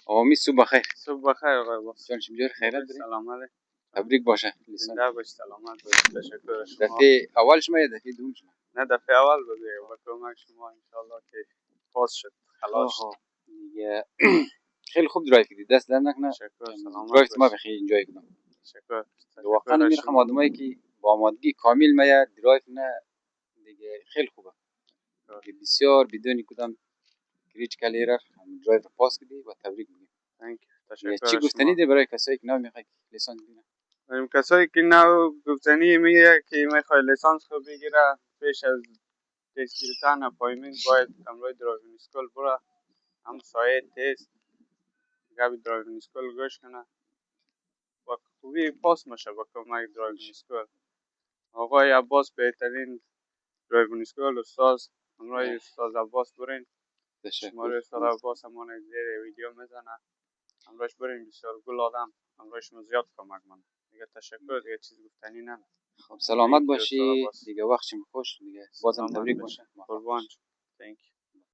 آمی صبح بخیر. صبح بخیر آقای باس. جان چجور خیرت داری؟ سلامت. تبریک باشه. زنده باش، سلامت باش. تشکر از شما. دفعه اول شما یا دفعه دوم شما؟ نه دفعه اول بود دیگه. با کمک شما ان شاء الله که پاس شد. خلاص شد. دیگه خیلی خوب درایو کردی. دست در نکنه. تشکر، سلامت درایو ما باش. بخیر انجوی کردم. تشکر. واقعا میرخم آدمایی که با آمادگی کامل میاد درایو نه دیگه خیلی خوبه. بسیار بدون کدام کریتیکال ایرر درایو پاس کردی و تبریک میگم. تشکر. چی گفتنی ده برای کسایی که نمیخواد لیسانس بگیرن؟ کسایی که نو گفتنی میگه که میخواد لیسانس رو بگیره پیش از تست گرفتن اپایمنت باید کمرای درایوینگ اسکول بره. هم سایه تست گابی درایوینگ اسکول گوش کنه و خوبی پاس میشه با کمک درایوینگ اسکول. آقای عباس بهترین درایوینگ اسکول استاد همراه استاد عباس برین. شماره استاد عباس همون زیر ویدیو میزنه. همراهش برین، بسیار گل آدم. همراهش زیاد کمک من. دیگه تشکر، دیگه چیز گفتنی نه. خب سلامت باشی دیگه، وقتشم خوش دیگه، بازم تبریک باشه. قربان. Thank you.